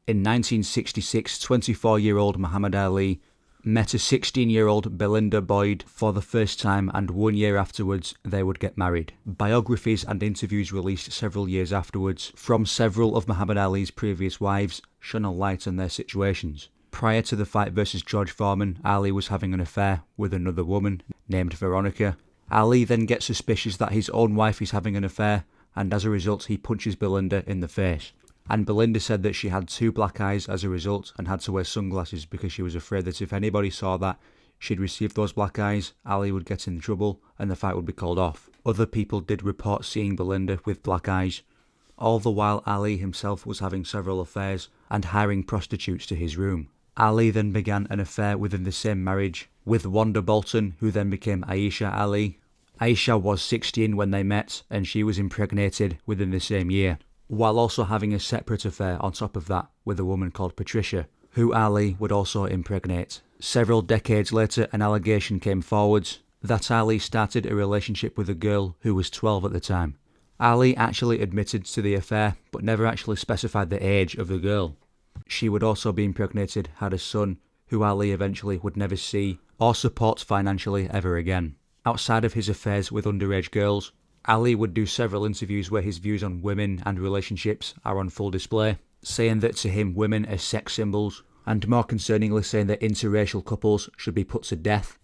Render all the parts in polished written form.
In 1966, 24-year-old Muhammad Ali met a 16-year-old Belinda Boyd for the first time, and 1 year afterwards they would get married. Biographies and interviews released several years afterwards from several of Muhammad Ali's previous wives shone a light on their situations. Prior to the fight versus George Foreman, Ali was having an affair with another woman named Veronica. Ali then gets suspicious that his own wife is having an affair, and as a result he punches Belinda in the face. And Belinda said that she had 2 black eyes as a result and had to wear sunglasses because she was afraid that if anybody saw that she'd receive those black eyes, Ali would get in trouble and the fight would be called off. Other people did report seeing Belinda with black eyes. All the while Ali himself was having several affairs and hiring prostitutes to his room. Ali then began an affair within the same marriage with Wanda Bolton, who then became Aisha Ali. Aisha was 16 when they met and she was impregnated within the same year, while also having a separate affair on top of that with a woman called Patricia, who Ali would also impregnate. Several decades later, an allegation came forwards that Ali started a relationship with a girl who was 12 at the time. Ali actually admitted to the affair, but never actually specified the age of the girl. She would also be impregnated, had a son, who Ali eventually would never see or support financially ever again. Outside of his affairs with underage girls, Ali would do several interviews where his views on women and relationships are on full display, saying that to him women are sex symbols, and more concerningly saying that interracial couples should be put to death.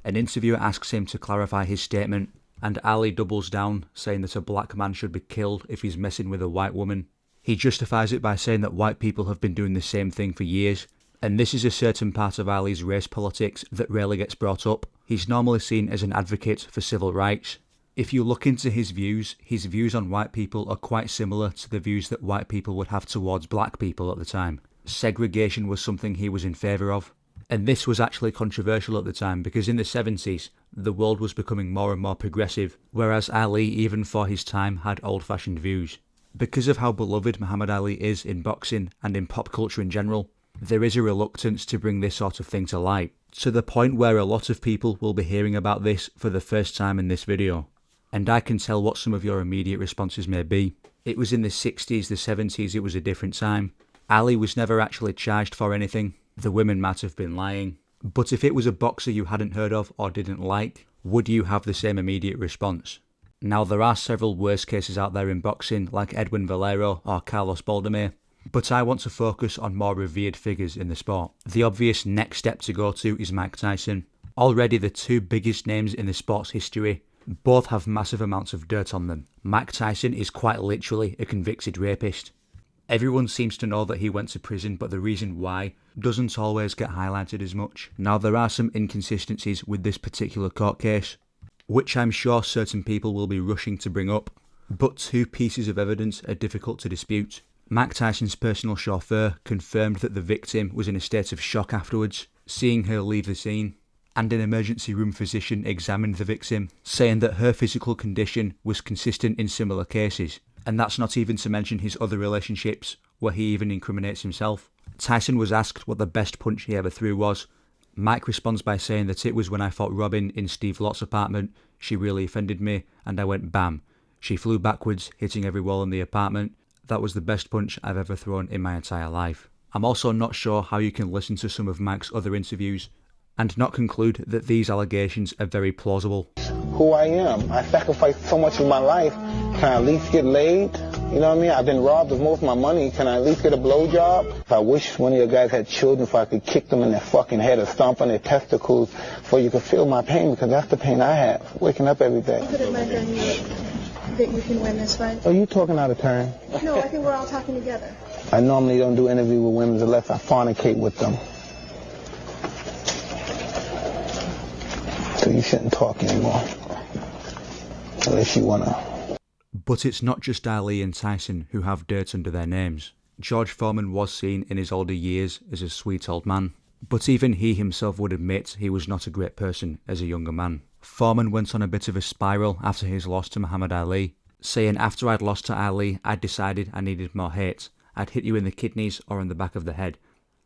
An interviewer asks him to clarify his statement, and Ali doubles down, saying that a black man should be killed if he's messing with a white woman. He justifies it by saying that white people have been doing the same thing for years, and this is a certain part of Ali's race politics that rarely gets brought up. He's normally seen as an advocate for civil rights. If you look into his views on white people are quite similar to the views that white people would have towards black people at the time. Segregation was something he was in favour of. And this was actually controversial at the time because in the 70s, the world was becoming more and more progressive, whereas Ali, even for his time, had old-fashioned views. Because of how beloved Muhammad Ali is in boxing and in pop culture in general, there is a reluctance to bring this sort of thing to light, to the point where a lot of people will be hearing about this for the first time in this video. And I can tell what some of your immediate responses may be. It was in the 60s, the 70s, it was a different time. Ali was never actually charged for anything. The women might have been lying. But if it was a boxer you hadn't heard of or didn't like, would you have the same immediate response? Now, there are several worse cases out there in boxing, like Edwin Valero or Carlos Baldomir, but I want to focus on more revered figures in the sport. The obvious next step to go to is Mike Tyson. Already the 2 biggest names in the sport's history, both have massive amounts of dirt on them. Mike Tyson is quite literally a convicted rapist. Everyone seems to know that he went to prison, but the reason why doesn't always get highlighted as much. Now, there are some inconsistencies with this particular court case, which I'm sure certain people will be rushing to bring up, but 2 pieces of evidence are difficult to dispute. Mike Tyson's personal chauffeur confirmed that the victim was in a state of shock afterwards, seeing her leave the scene, and an emergency room physician examined the victim, saying that her physical condition was consistent in similar cases. And that's not even to mention his other relationships, where he even incriminates himself. Tyson was asked what the best punch he ever threw was. Mike responds by saying that it was when I fought Robin in Steve Lott's apartment. She really offended me, and I went bam. She flew backwards, hitting every wall in the apartment. That was the best punch I've ever thrown in my entire life. I'm also not sure how you can listen to some of Mike's other interviews and not conclude that these allegations are very plausible. Who I am. I sacrificed so much of my life. Can I at least get laid? You know what I mean? I've been robbed of most of my money. Can I at least get a blowjob? If I wish one of your guys had children, if I could kick them in their fucking head or stomp on their testicles, so you could feel my pain, because that's the pain I have, waking up every day. Put it like you think we can win this fight? Are you talking out of turn? No, I think we're all talking together. I normally don't do interviews with women unless I fornicate with them. So you shouldn't talk anymore. Unless you want to. But it's not just Ali and Tyson who have dirt under their names. George Foreman was seen in his older years as a sweet old man, but even he himself would admit he was not a great person as a younger man. Foreman went on a bit of a spiral after his loss to Muhammad Ali, saying after I'd lost to Ali, I'd decided I needed more hate. I'd hit you in the kidneys or in the back of the head.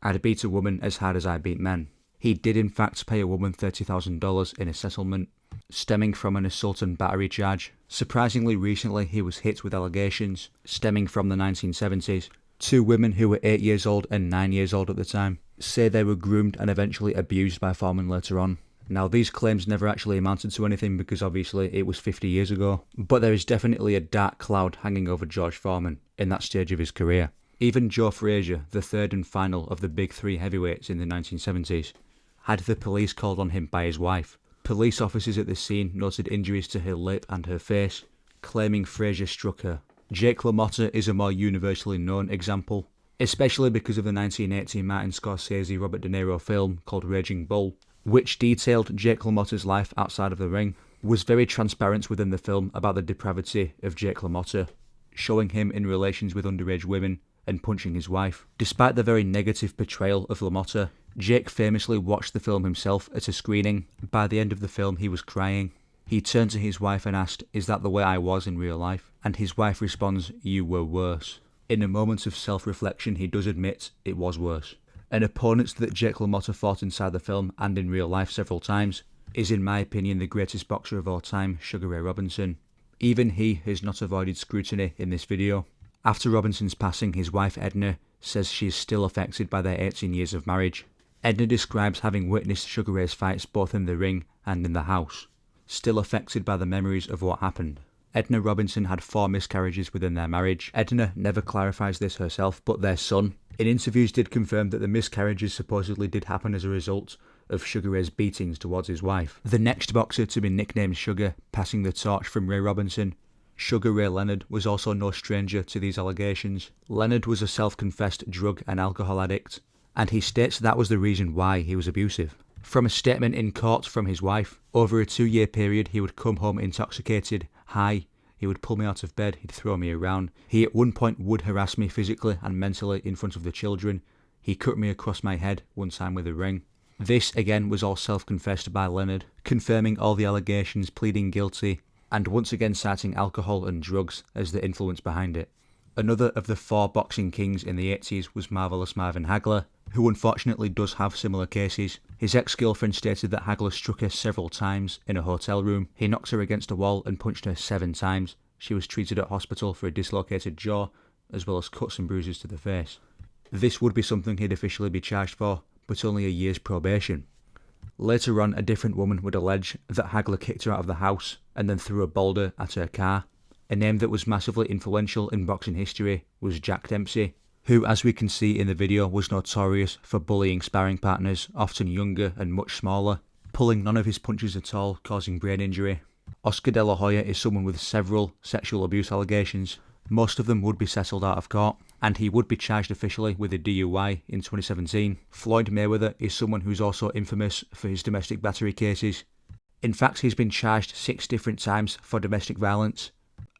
I'd beat a woman as hard as I beat men. He did in fact pay a woman $30,000 in a settlement, stemming from an assault and battery charge. Surprisingly recently he was hit with allegations, stemming from the 1970s, Two women who were 8 years old and 9 years old at the time say they were groomed and eventually abused by Foreman later on. Now, these claims never actually amounted to anything because obviously it was 50 years ago, but there is definitely a dark cloud hanging over George Foreman in that stage of his career. Even Joe Frazier, the third and final of the big three heavyweights in the 1970s, had the police called on him by his wife. Police officers at the scene noted injuries to her lip and her face, claiming Frazier struck her. Jake LaMotta is a more universally known example, especially because of the 1980 Martin Scorsese Robert De Niro film called Raging Bull, which detailed Jake LaMotta's life outside of the ring, was very transparent within the film about the depravity of Jake LaMotta, showing him in relations with underage women and punching his wife. Despite the very negative portrayal of LaMotta, Jake famously watched the film himself at a screening. By the end of the film, he was crying. He turned to his wife and asked, "Is that the way I was in real life?" And his wife responds, "You were worse." In a moment of self-reflection, he does admit it was worse. An opponent that Jake LaMotta fought inside the film and in real life several times is, in my opinion, the greatest boxer of all time, Sugar Ray Robinson. Even he has not avoided scrutiny in this video. After Robinson's passing, his wife Edna says she is still affected by their 18 years of marriage. Edna describes having witnessed Sugar Ray's fights both in the ring and in the house, still affected by the memories of what happened. Edna Robinson had 4 miscarriages within their marriage. Edna never clarifies this herself, but their son, in interviews, did confirm that the miscarriages supposedly did happen as a result of Sugar Ray's beatings towards his wife. The next boxer to be nicknamed Sugar, passing the torch from Ray Robinson, Sugar Ray Leonard, was also no stranger to these allegations. Leonard was a self-confessed drug and alcohol addict, and he states that was the reason why he was abusive. From a statement in court from his wife, over a 2-year period he would come home intoxicated, high, he would pull me out of bed, he'd throw me around. He at one point would harass me physically and mentally in front of the children. He cut me across my head one time with a ring. This again was all self-confessed by Leonard, confirming all the allegations, pleading guilty, and once again citing alcohol and drugs as the influence behind it. Another of the 4 boxing kings in the 80s was Marvelous Marvin Hagler, who unfortunately does have similar cases. His ex-girlfriend stated that Hagler struck her several times in a hotel room. He knocked her against a wall and punched her 7 times. She was treated at hospital for a dislocated jaw, as well as cuts and bruises to the face. This would be something he'd officially be charged for, but only a year's probation. Later on, a different woman would allege that Hagler kicked her out of the house and then threw a boulder at her car. A name that was massively influential in boxing history was Jack Dempsey, who, as we can see in the video, was notorious for bullying sparring partners, often younger and much smaller, pulling none of his punches at all, causing brain injury. Oscar De La Hoya is someone with several sexual abuse allegations. Most of them would be settled out of court, and he would be charged officially with a DUI in 2017. Floyd Mayweather is someone who's also infamous for his domestic battery cases. In fact, he's been charged 6 different times for domestic violence,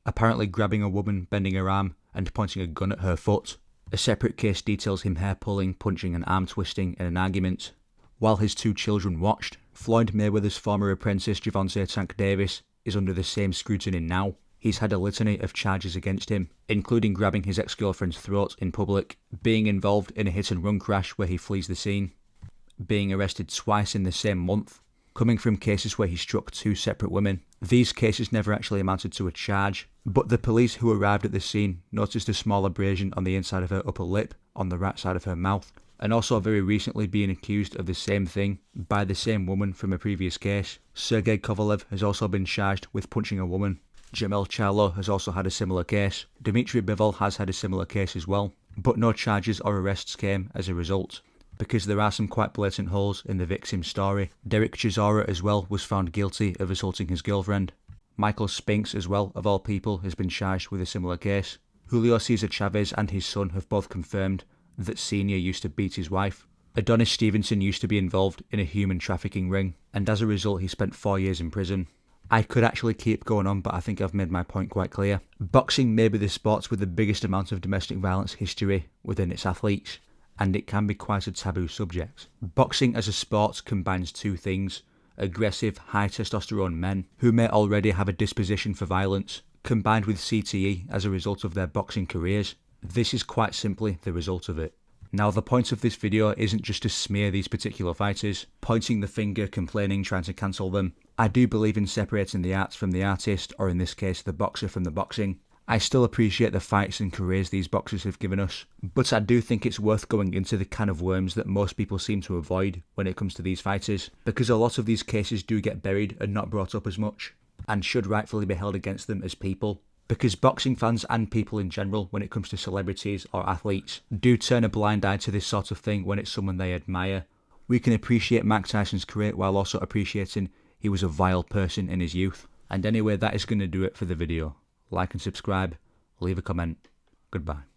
apparently grabbing a woman, bending her arm, and pointing a gun at her foot. A separate case details him hair pulling, punching and arm twisting in an argument, while his 2 children watched. Floyd Mayweather's former apprentice Gervonta Tank Davis is under the same scrutiny now. He's had a litany of charges against him, including grabbing his ex-girlfriend's throat in public, being involved in a hit-and-run crash where he flees the scene, being arrested twice in the same month, coming from cases where he struck 2 separate women. These cases never actually amounted to a charge, but the police who arrived at the scene noticed a small abrasion on the inside of her upper lip, on the right side of her mouth, and also very recently being accused of the same thing by the same woman from a previous case. Sergey Kovalev has also been charged with punching a woman. Jamel Charlo has also had a similar case. Dmitry Bivol has had a similar case as well, but no charges or arrests came as a result, because there are some quite blatant holes in the victim's story. Derek Chisora as well was found guilty of assaulting his girlfriend. Michael Spinks as well, of all people, has been charged with a similar case. Julio Cesar Chavez and his son have both confirmed that Senior used to beat his wife. Adonis Stevenson used to be involved in a human trafficking ring, and as a result he spent 4 years in prison. I could actually keep going on, but I think I've made my point quite clear. Boxing may be the sport with the biggest amount of domestic violence history within its athletes, and it can be quite a taboo subject. Boxing as a sport combines 2 things: aggressive, high testosterone men who may already have a disposition for violence, combined with CTE as a result of their boxing careers. This is quite simply the result of it. Now, the point of this video isn't just to smear these particular fighters, pointing the finger, complaining, trying to cancel them. I do believe in separating the arts from the artist, or in this case the boxer from the boxing. I still appreciate the fights and careers these boxers have given us, but I do think it's worth going into the can of worms that most people seem to avoid when it comes to these fighters, because a lot of these cases do get buried and not brought up as much, and should rightfully be held against them as people. Because boxing fans and people in general, when it comes to celebrities or athletes, do turn a blind eye to this sort of thing when it's someone they admire. We can appreciate Mike Tyson's career while also appreciating he was a vile person in his youth. And anyway, that is going to do it for the video. Like and subscribe, leave a comment. Goodbye.